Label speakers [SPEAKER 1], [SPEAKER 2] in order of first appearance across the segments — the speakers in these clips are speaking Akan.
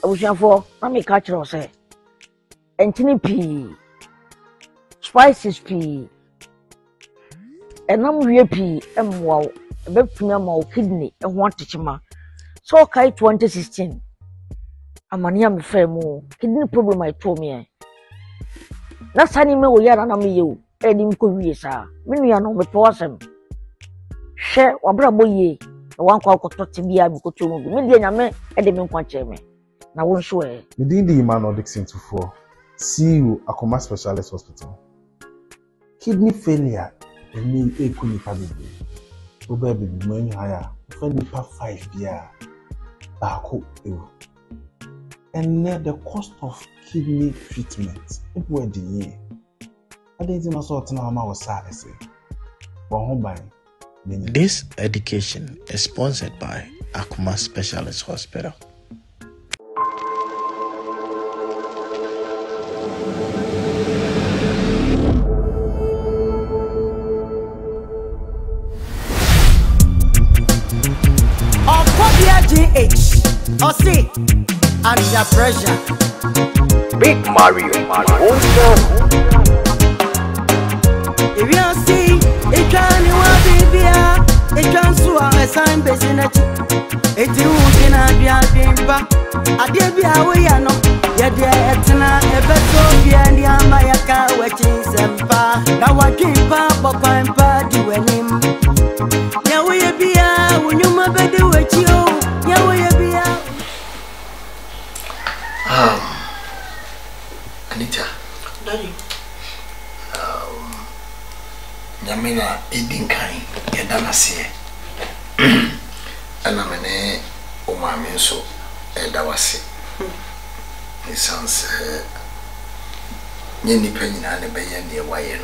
[SPEAKER 1] abusuafo na me ka kire o se entini pii spices pii enam wie pii emwa wo ebetumi ama wo kidney eho atechima so kai 2016 amania me fa mu kidney problem I told me na sani me wo yara na me yewu edi mko wie sa me nua no me powasem hwe wabra boye wan kwa kotote bia bi koto mu me dia nyame ede me nkwa cheme na won so
[SPEAKER 2] Bediide Emmanuel Dixon 24 CEO Akoma Specialist Hospital. Kidney failure eni ekuni pabibi. Oba bibi mo enyi haya. Fa nipa 5 bia baako ewu. And the cost of kidney treatment ebu the year. Adenti na so tena ma wasa ese. Bo by.
[SPEAKER 3] This education is sponsored by Akoma Specialist Hospital.
[SPEAKER 4] Osi under pressure.
[SPEAKER 5] Big Mario.
[SPEAKER 4] If you see, it can't be it can't so a sign business. It is in a diampa. I did be away, I know. Yet, Etna, a better and the Amayaka, watching Sempa. Now I keep up a party when him. Now we be out when you my baby with you. Now we be out.
[SPEAKER 6] Anita, Daddy. Yamina eating kind, Yadamasi. And I'm an Omami so, Edawasi. It sounds Yenny Penny and a bayan near Wayan.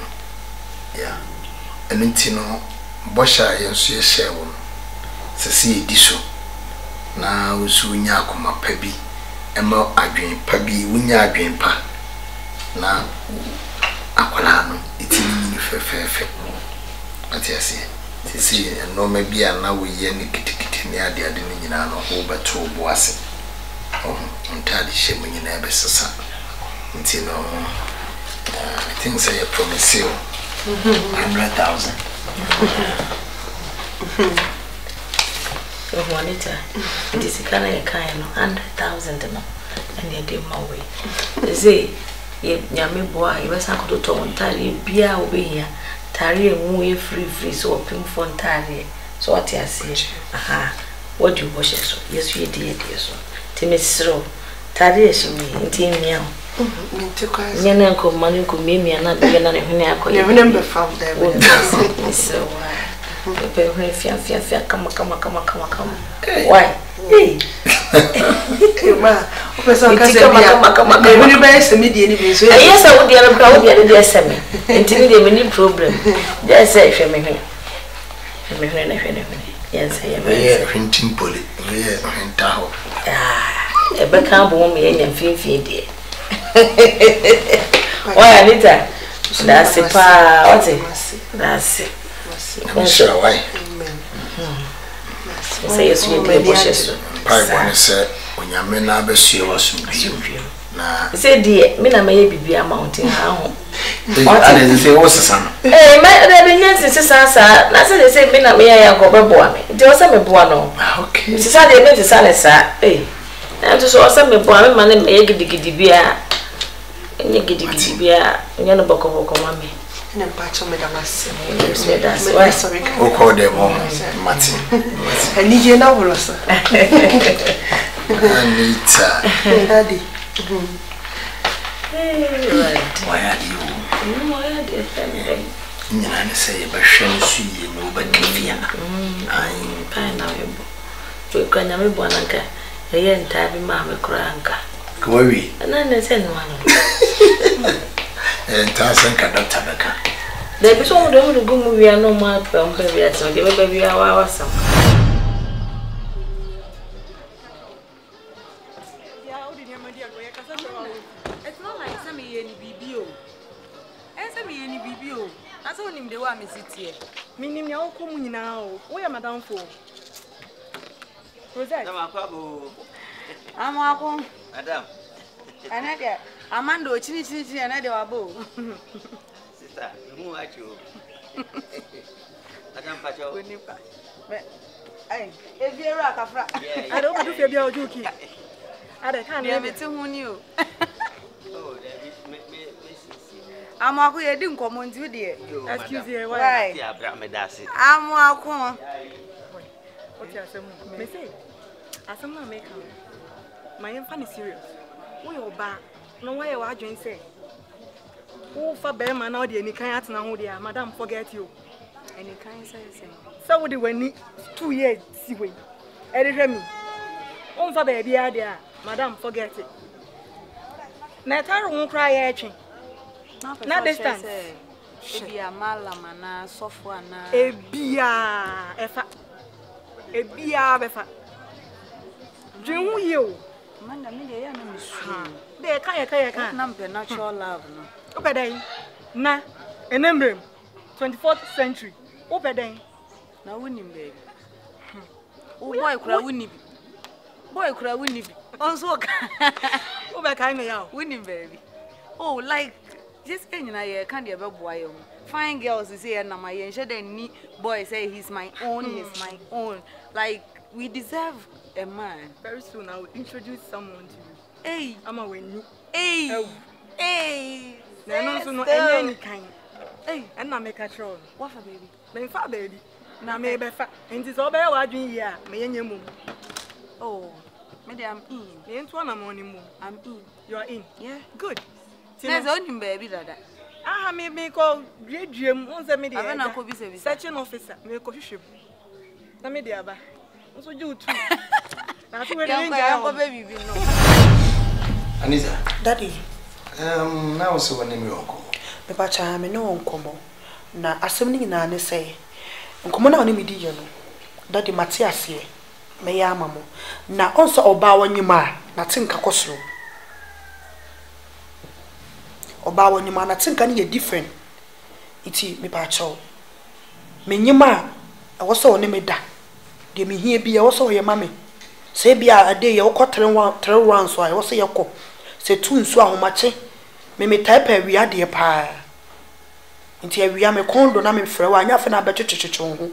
[SPEAKER 6] Yeah. And Intino Bosha and Sue Sherwin, Sasi Diso. Now, Sunya Kuma Pebi. Emo adwen pa bi wunya adwen pa na akwala no itini fefefe atiase sisi no ma bia na wo ye ne kitikiti ne ade ade ne nyina no wo beto bo ase ntade hye mu nyina besesa ntino I think say a promise you 100,000
[SPEAKER 7] So Juanita, this is kind of 100,000 no, and they did my way. They say, "Yami boy, you was not going to talk entirely. Be over here, Tari and we free, so open for entirely. So what I say, aha, what do you wash so? Yes, you did, yes, Timmy Sro, Tari is me, and Tim meow. Yan uncle, money could meet me and not be another when I could never found them. So Fia, come. Why? Hey, ma, yes, I would be a crowd the other semi. Until they many problem. Just say, yes, I am
[SPEAKER 6] printing bullet.
[SPEAKER 7] A backup woman and feel dear. Why, Anita? That's it, pa. What's it? That's it.
[SPEAKER 6] I'm sure why.
[SPEAKER 7] Say yes, you play bushes.
[SPEAKER 6] Pardon, sir, when your men are best, you was
[SPEAKER 7] say, dear, Mina may be a mountain.
[SPEAKER 6] What did you say? What's the son?
[SPEAKER 7] Eh, my yes, it's a sasa. That's they say, Mina may I go by me. There was some buono. Okay, it's a Sunday, Mrs. Salasa. Eh, and to show some buono, my name, Agya beer. And you get it beer, and you're a book of mommy. And I'm patching with a mass. That's why
[SPEAKER 6] who called them Martin.
[SPEAKER 4] I need you now, Rosa.
[SPEAKER 6] Anita.
[SPEAKER 4] Daddy.
[SPEAKER 6] Why are you? I say, but she nobody. I'm
[SPEAKER 7] pineapple. We can never bonanka. A young tabby mamma cranka.
[SPEAKER 6] Worry.
[SPEAKER 7] And then they send one.
[SPEAKER 6] And Tarzan cannot tabaka.
[SPEAKER 7] There is one of the good movie. I know my baby, so give a baby our some.
[SPEAKER 8] It's not like some BBO. And some BBO. That's all him the one is it here. Meaning your community now. Where am I down for? Rosette? I'm
[SPEAKER 9] Madam.
[SPEAKER 8] Anadia, Amando, chini, Anadia Wabo.
[SPEAKER 9] Sister, who are you? Madam Pacho.
[SPEAKER 8] Hey, if you're a cafra,
[SPEAKER 7] I don't want to feel your joking. I can't
[SPEAKER 8] have it to you.
[SPEAKER 9] Oh,
[SPEAKER 8] I'm a queer didn't come on to dear.
[SPEAKER 7] Excuse me,
[SPEAKER 8] why?
[SPEAKER 9] Yeah, Bramedassi.
[SPEAKER 8] I'm welcome.
[SPEAKER 7] What you say? As someone make my infant is serious. We are back. No way, what you say. Oh, for Bema, now the any kind now, dear, Madam, forget you.
[SPEAKER 8] Any kind say.
[SPEAKER 7] So would you need 2 years, see way. Eddie me. Oh, for baby, dear, Madam, forget it. Natar won't cry, etching. Not distance.
[SPEAKER 8] Be a malamana, software,
[SPEAKER 7] a bia, a bia, befa. Do you?
[SPEAKER 8] Manda me, I am
[SPEAKER 7] there, kaya,
[SPEAKER 8] number natural love.
[SPEAKER 7] Okay, na, an emblem, 24th century. Open day.
[SPEAKER 8] Now, winning, baby. Oh, boy, cry, winning. Boy, cry, winning. Also, over kind of winning, baby. Oh, like, just any I can't ever boy. Fine girls is here, and my and boy say he's my own, he's my own. Like, we deserve a man.
[SPEAKER 7] Very soon, I will introduce someone to you.
[SPEAKER 8] Hey,
[SPEAKER 7] I'm a win you.
[SPEAKER 8] Hey, hey,
[SPEAKER 7] I don't know any kind. Hey, and I make a show.
[SPEAKER 8] What for, baby?
[SPEAKER 7] Ben fa baby. Na me be fa. Enti so be wa dwen yi a me yenye mum.
[SPEAKER 8] Oh, maybe I'm in.
[SPEAKER 7] Me into na morning mum.
[SPEAKER 8] I'm in.
[SPEAKER 7] You are in.
[SPEAKER 8] Yeah.
[SPEAKER 7] Good.
[SPEAKER 8] There's only baby dada.
[SPEAKER 7] Ah, me call dream on se me dey.
[SPEAKER 8] Ave na ko bi service.
[SPEAKER 7] Searching officer. Me ko hwehwem. Na me dey aba. Nso ju tu. Na so we dey nja
[SPEAKER 8] ko baby bi no.
[SPEAKER 6] Anita.
[SPEAKER 10] Daddy.
[SPEAKER 6] Now so when me onko.
[SPEAKER 10] Me pa cha me no onko na asem ni nyina ne say nkomo na oni medi ye no Daddy Matias ye me ya amamo na onso oba wanyima na tinka kosoro oba wanyima na tinka ne ye different iti me pa cha me nyima e wo so oni meda de me hie bia wo so ye mame se bia ade ye wo kotre wan so ai wo so ye ko se tu nsu ahomache me type wi ade pa nti awia me kondo na me frɛ wa anya fa na betwetwetwe ho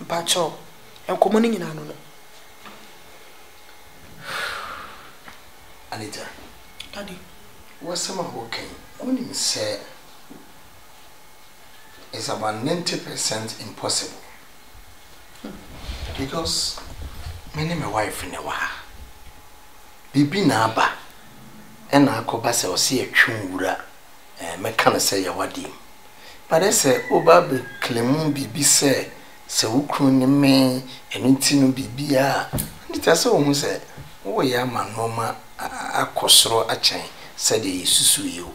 [SPEAKER 10] mpa cho enkomo ni nyina no no
[SPEAKER 6] Anita.
[SPEAKER 10] Daddy,
[SPEAKER 6] what's some okay? Only say it's about 90% impossible. Because my name my wife in the wa. Bibi na aba. And I could pass or see a chungura. Me can say ya wadi. But I say, Oba be Clemon Bibi say, so ukuni me, and intino Bibia. And it has almost said, oh, ya man, Noma, a cosro a chain, said he susu you.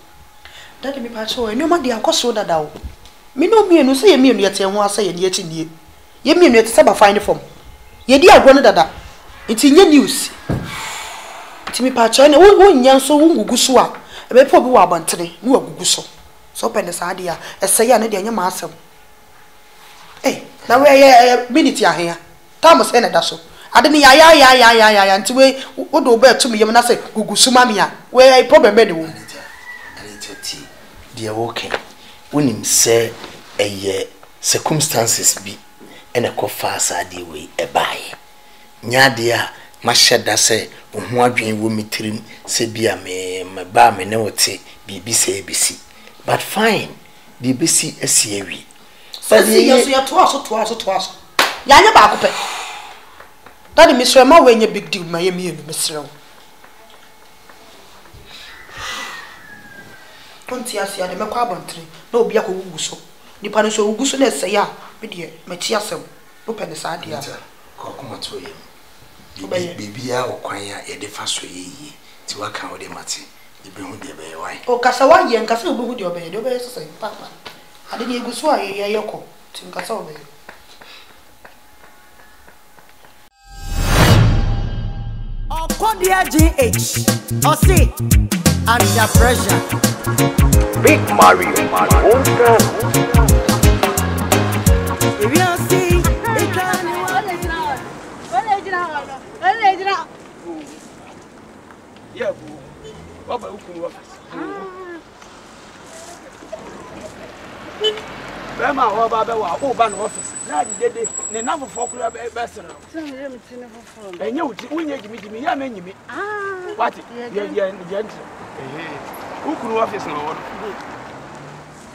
[SPEAKER 10] Daddy, me pacho, and no man, the acosro that thou. Me no me, no say me, yet and was saying yet in ye. Ye mean yet saba find from. Ye dear granted that. It's in your news. It's me pacho, and one young so won't go swa. A be probably wabantry, no go so. So pen the idea, a say an idea, your master. Eh, now we're a minute here. Thomas and a dasso. I didn't ya, until we would obey to me, and I say, Gugusumamia, where I probably made one.
[SPEAKER 6] Anita tea, dear walking. When him say a year circumstances be and a coffers are the way a buy. Nya dear, my shed say, one dream will meet him, say be a me, my bar may know it, BBC ABC. But fine, BBC is here.
[SPEAKER 10] But yes, you are twice. Yanya Bakupe. Daddy, Miss Rama, when you big deal, my immune, Miss Row. Pontiasia, the Macabon tree, no Biaco Uguso. The Paniso Uguso, say, ya, Bediide, Matiasem, open this idea.
[SPEAKER 6] KUMAWOOD. Baby, or choir, a defast ye, to work out the mati. The bring the bay.
[SPEAKER 10] Oh, Casawa, and Castle would your bed, obey, say, Papa. I didn't go sway, Yoko, Tim Casawa.
[SPEAKER 4] Oh, Kodia GH, or see, under pressure.
[SPEAKER 5] Big Mario,
[SPEAKER 4] If you see,
[SPEAKER 11] Yeah, Baba Ukunu office. Bema wa baba wa o ba no office. Na di dede ne na fofo kura be se no.
[SPEAKER 8] So me me tine fofo.
[SPEAKER 11] Enye uti unye gimi ya manyimi. What? Yeah. Ukunu office no wo no.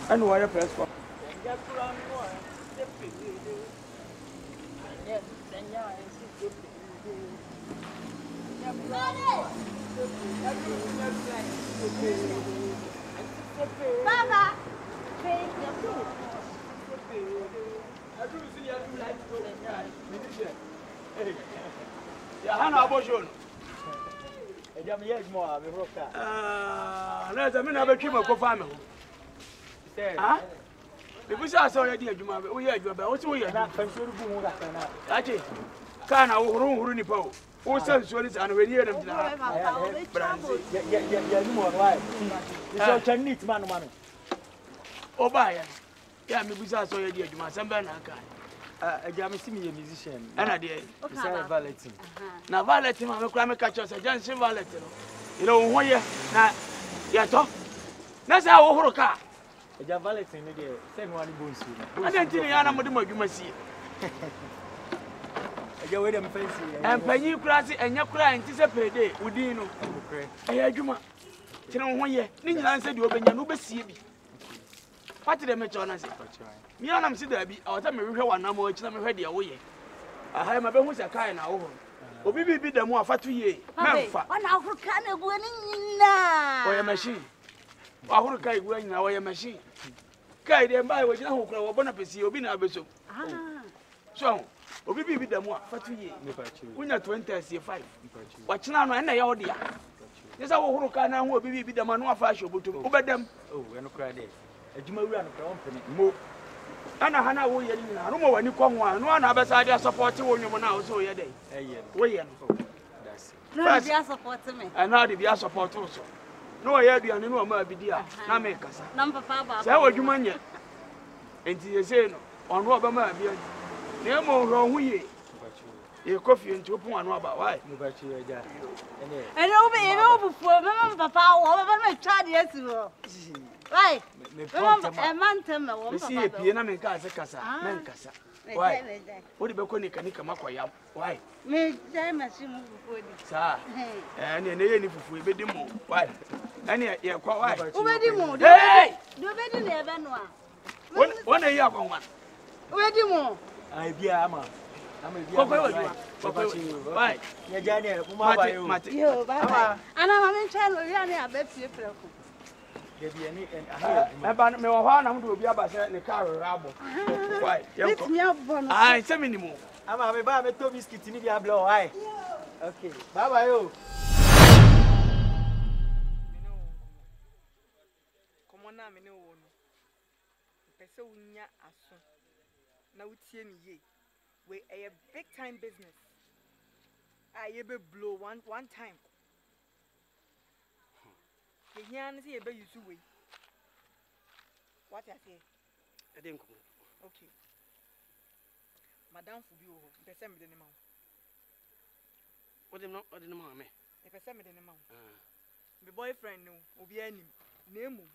[SPEAKER 11] Anu wa ya press for.
[SPEAKER 8] Baba.
[SPEAKER 11] Ya hana aboshon.
[SPEAKER 9] Eja me yes more me roka.
[SPEAKER 11] Na za me na betwi makofa me ho. Ah? Me busa so ya di adwuma be. Wo ya adwuma be. Wo ti wo ya.
[SPEAKER 9] Na pensuru bu mu gaka na.
[SPEAKER 11] Ache. Kana wo huru ni pa o. Wo san so ni san we ni nam dina.
[SPEAKER 9] Ya ni mo why. So can neat man.
[SPEAKER 11] Oba ya me busa so ya di adwuma san ba na aka.
[SPEAKER 9] Eja me see me a musician.
[SPEAKER 11] Ana de.
[SPEAKER 9] It's a valeting.
[SPEAKER 11] Na valeting ma me kura me catch us Jansen valeting no. You know wo ye na ya to. Na say wo huru ka.
[SPEAKER 9] Eja valeting ni de say me wani bonsu.
[SPEAKER 11] Ana ntini ya na mo de madwuma sie.
[SPEAKER 9] Eja we dem fancy.
[SPEAKER 11] Empanyi kura se enya kura nti se pede udin no. Eya adwuma. Tene wo ye. Ni nyina nse de obenya no besie bi. Pati de me chona se. Mi anam si da bi, awata me hwehwe wanam o akina me hwe de wo ye. Aha ma be hu se kai na wo ho. Obi bi da mu afato ye. Memfa.
[SPEAKER 8] Ona ahuru ka na egu ani nyina.
[SPEAKER 11] Oya machine. Ahuru kai egu anyina oya machine. Kai de mba we gina ho kura wo bona pesi obi na abeso. So, obi bi da mu afato ye. Kunya 20 Wachina no na ya wo dia. Nisa wo huru ka na ho obi bi da ma no afa ahyo botum. Ubedam.
[SPEAKER 9] Oh, we no kra de. Adwuma wura no kra won pene.
[SPEAKER 11] Mo. Ana hana wo ye ni na no mo wani kwa ho no na abesa dia support wo nwom na wo so ye dey wo ye no
[SPEAKER 9] that's
[SPEAKER 8] no dia support me
[SPEAKER 11] ana dia support wo so no ye aduane no ma bidi a na me kasa
[SPEAKER 8] na papa ba
[SPEAKER 11] say wo dwuma nye enti ye say no ono oba ma bia na mo hro ho ye ye kofi enti opon ano aba why
[SPEAKER 9] mo ba chi eja
[SPEAKER 8] ene obi ebe obufuo mama papa wo baba me twa de asi wo why mantem wo
[SPEAKER 11] papa si epie na me ka se kasa men kasa why wo de be ko ni kanika makoyam why
[SPEAKER 8] me dai mashi mu fufuo di
[SPEAKER 11] sa ne ye ni fufuo be di mo why ene ye kwa why
[SPEAKER 8] wo be di mo
[SPEAKER 11] hey
[SPEAKER 8] do be di na ebe no a
[SPEAKER 11] wona ye akwanwa
[SPEAKER 8] wo be di mo
[SPEAKER 9] ai bia ama
[SPEAKER 11] Kokwe why?
[SPEAKER 9] Ya jani mo ma ba yo.
[SPEAKER 8] Yo baba. Ana ma men chalo ya ne abepie preko.
[SPEAKER 9] De bia ni
[SPEAKER 11] ba me wo ha na mo do obi aba se ne car rabo. Why?
[SPEAKER 8] Let me abo no.
[SPEAKER 11] Ai, se minimum.
[SPEAKER 9] Ama me ba me to biscuit ni bia blow why? Okay. Baba yo.
[SPEAKER 12] Komo na me ne wo no. Pese unya aso. Na utie mi ye. We a big time business. I be blow one time. The yan see be you way. What I say?
[SPEAKER 11] I didn't come.
[SPEAKER 12] Okay. Madam Fubi o, pese me de ne ma.
[SPEAKER 11] What the no me?
[SPEAKER 12] E pese me de ne ma. My boyfriend no, obi anim. Nemu.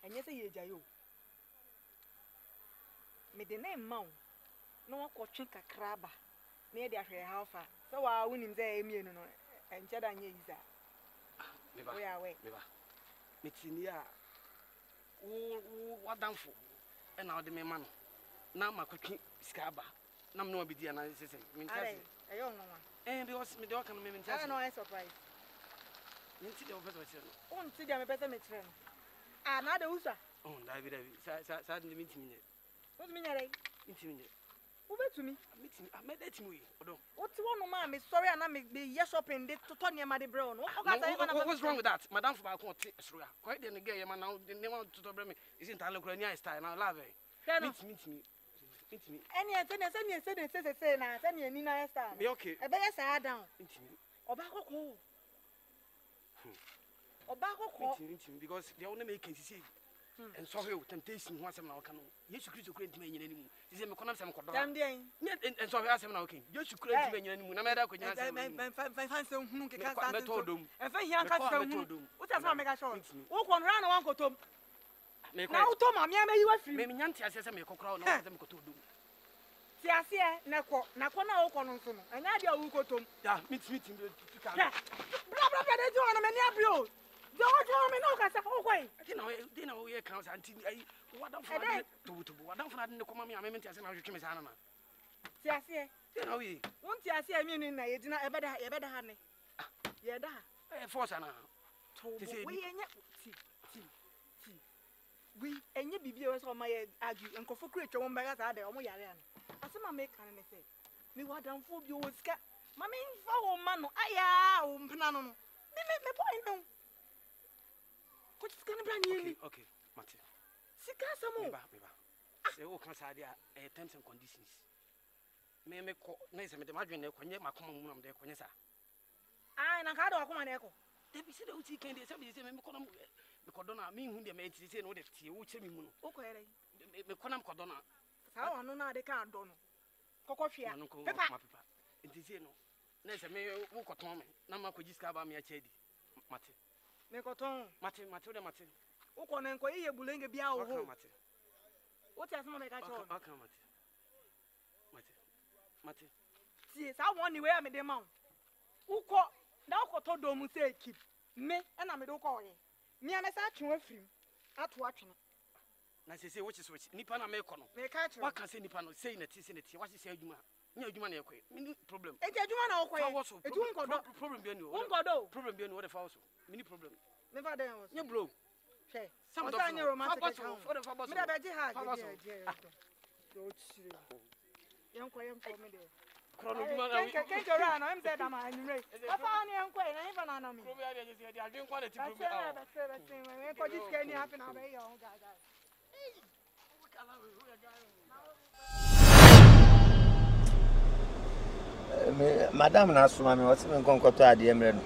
[SPEAKER 12] Enye se ye jayo. Me de name ma. No one could drink a crabber. Near the house. So I win him there, me no, and Cheddar is that. We are away.
[SPEAKER 11] Mitinia. What done for? And now the man. Now my cooking scabba. Now no be the analysis.
[SPEAKER 12] I don't know.
[SPEAKER 11] And because me don't come in.
[SPEAKER 12] I know I surprise.
[SPEAKER 11] You see the officer.
[SPEAKER 12] Oh, see them a better matron. Another user.
[SPEAKER 11] Oh, David, sadly meeting me.
[SPEAKER 12] What's me?
[SPEAKER 11] Intimate.
[SPEAKER 12] Who bet to me?
[SPEAKER 11] I made that to me.
[SPEAKER 12] What's one of my sorry, and I make the yes shopping to Tony Maddy Brown.
[SPEAKER 11] What's wrong with that? Madame for quite then again, man. Now they want to tell me isn't I look nice style now, love it. Meet me.
[SPEAKER 12] Any attendance, say, now, send me a Nina style.
[SPEAKER 11] Be okay.
[SPEAKER 12] I better say down. Obako call. Obako call.
[SPEAKER 11] Because they only make it see. and so temptation was some can you should create me anymore. Is a meconam some cordon. And so I asked him, okay, you should create me anymore. No matter what you have some who can told them. And for young what does not make a show? Walk on round one go to now, Tom, I may you have maybe Yanti as a make a crowd. Them go to do. See, I see, Nakona Okonon, and Nadia will go to meeting to come. Blah, they do on a many of you. Don't want me no cast of way. You know, we account until what don't forget to what don't forget the common amendment as an argument. See, I see, you know, we won't see, I see a meaning, I did not ever honey. Yeah, that force an we and you be viewers on my argue and for create your own baggage. I don't as some make can say. Me what down for you was cat. Mammy, for man, I am Panano. Me make my point. What's going to be okay, Matthew? Sick as some more. They all can say terms and conditions. May make nice and imagine when you my common woman there, Conessa. I and I had a common echo. They be said, OT can they say, because don't mean who they made to say no, that you would say me. Okay, the Conam Cordona. How I know now they can't do no. Cocofia, Papa. It is no. Next, I may walk at home. Nama could discover me a chedi. Mate. Necoton, Mate, Matilda Mate. Ocon and Coy, Bulenga Biao. What has not make a show? Mate. See, I want you where I made them out. Who caught now got to do say keep me and I'm a dog. Me and I sat you a film at watching. I say, which is which Nipana Mecono. What can say Nipano saying that is in it? What is say you? No, you money problem. It's a problem. Problem being what if also many problem. Never there was no blow. Some of your romantic for the young quiet for me there. Can't go around. I'm said I'm angry. I found young quiet. I even on me. I didn't want it to be for this can happen.
[SPEAKER 13] Madam Nasuma, what's been concocted at the Emerald?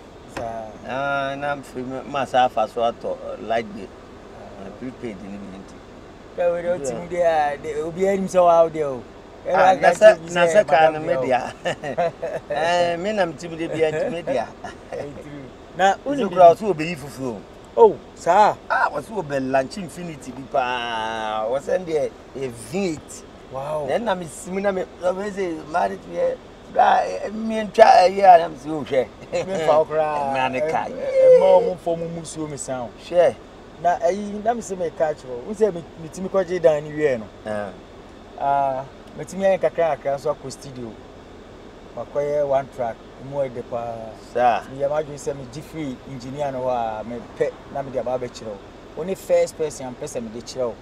[SPEAKER 13] And I'm free myself as well like the prepaid in the minute. They will be heading so out there. Nasaka and media. Men, I'm timid media. Now, only crowds will be for. Oh, sir, I was over lunch infinity. Was there a vet? Wow. Then I'm similar. Married me. Me and try yeah, I'm so sure. Manica, more for Musu sound. Share. Now, I'm semi catchable. We say, Mitimico down in Metimia Cacraca, so studio. Acquire one track, more the pa. Sir, you imagine some G3 engineer or me pet Namida Barbecue. Only first person and person the chill.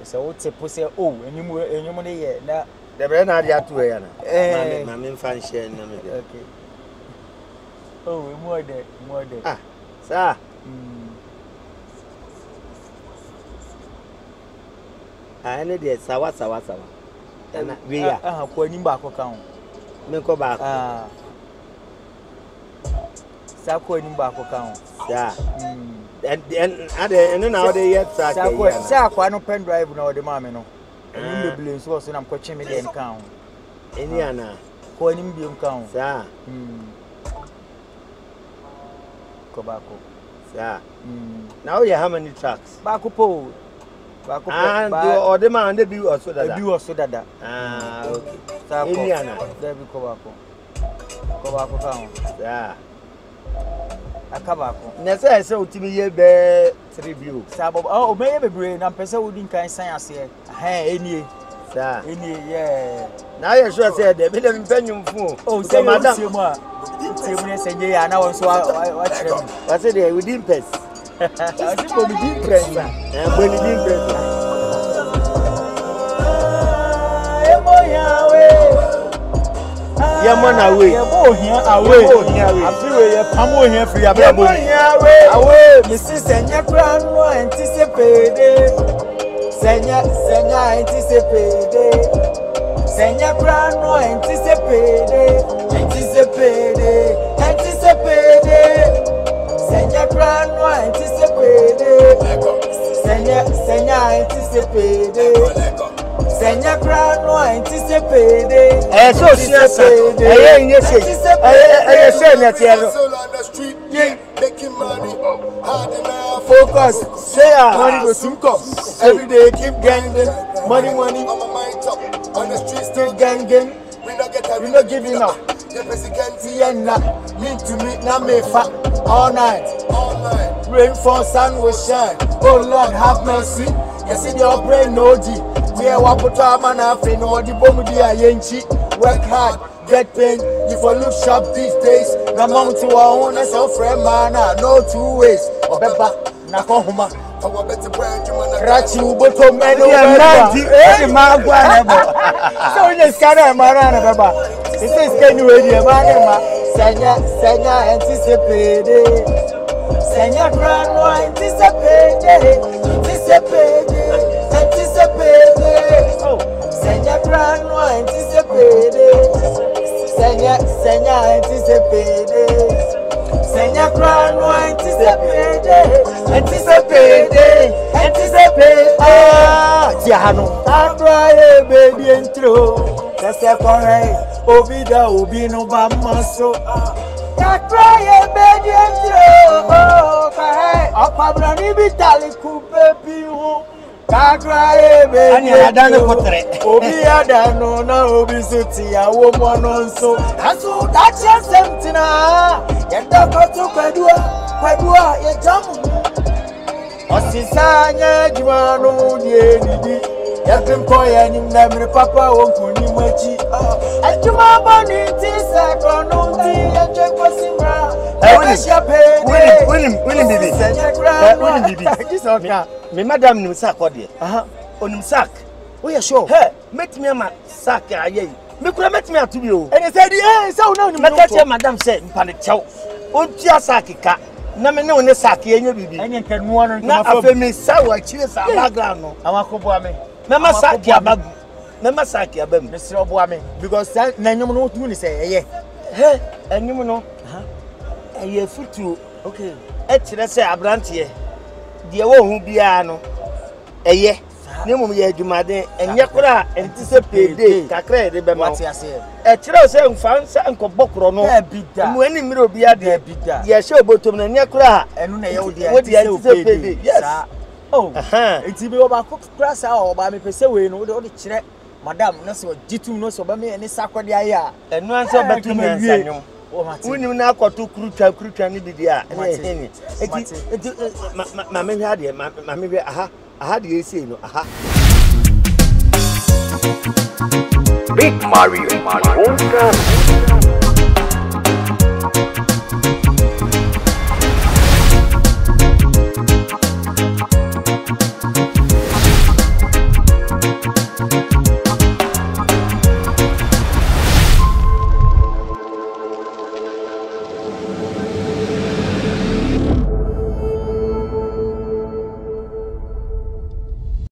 [SPEAKER 13] So, what's a pussy? Oh, and you money now. The brand are to wear. My main fan share. Okay. Oh, more there. Ah, sir. I need the sawa. And we are going back account. Make back. Ah, Sako back account. Yeah. And now they yet Sako, no pen drive no the mammy no. The blames was when I'm coaching me the account. Indiana, coining beam count, sir. Tobacco, sir. Now you have many tracks. Bakupo, and or the man debut or so that you also that. Ah, okay. Indiana, there be Tobacco count, yeah. A tobacco. Nessa so to me a bear review. Sabo, oh, maybe brain and person wouldn't kind science here. Hey, any, sir, any, yeah. Now you sure said the million penny fool. Oh, so madam, and I was watching. What's it there within pets? I think we'll be press and when you didn't press. Yaman away, away. I feel a pamo here for your baby. Away, Mrs. Senya Crown, no anticipated. Senya anticipated. Senya Crown, no anticipated. Senya Crown, no anticipated. Senya anticipate. Senya crown no anticipate. So serious. Making money, hard enough. Focus, say money go soon come. Every day keep ganging, money on my mind top. On the street still ganging. We not giving up. The president and meet to meet now me fat all night. Rain fall, sun will shine. Oh Lord have mercy. You see your brain no G. We are what put our man off in all the bomb dia yenchi. Work hard. Get paid, if I look sharp these days, the amount to our own as a friend, man, no two ways. Obeba, Nakoma, our better brand, Rachi, Boto, Menu, so you can have Marana Baba. This is can you ready, Marana? Senya, anticipate. Senya, grand, no, anticipate. Oh, Senya, grand, no, anticipate. Senya anticipate. Senya crown no anticipate. Tiano. Abraye baby intro. Kase kore. Obida obino bamaso. Abraye baby intro. Oh, kahe. Apabra ni bitali kupe pihu. Kakraye baby. Ani adano kotre. Obi adano na obi suti ya wo mononso. Asu dacha semtina. Yenda kotu kwadua ye jamu. Osisanya jwanu die nidi. Yakimko ya nyimna mire papa wonkuni mwachi. Ajuma boni tisa konuti ya chekwa simra. William Bibi. William Bibi. Me madam nim sack odie. Onim sack. We are sure. Hey, met me ma sack aye. Me kura met me atu bi o. And said, "Eh, so now ni me madam say mpane chew. O tia sack ka. Na me ne one sack yenye bibi. Enye nkanu anu
[SPEAKER 6] na afa me sa wa chire sa background no. Awako boa me. Me ma sack abagu. Me ma sack abam. Me sire boa me because na nyum no tu ni say eye. Hey, enyum no. Eye futu. Okay. E chire say abrante de wo hu bia no eye ne mum ye adwumaden enye kora anticipate kakra de be ma e kire se mfansa nkobokro no mu ani mire obi ade ye hye obotom na enye kora enu na ye wo de anticipate yes oh enti be oba kora sa oba me pese we no de kire madam na so jitum no so ba me ene sakode aye a enu ansa obatum na nsanyom Unim na akoto kurutwa ni bidia na eheni eti ma me hwa de ma me hwa aha de esi no aha
[SPEAKER 5] Big Mario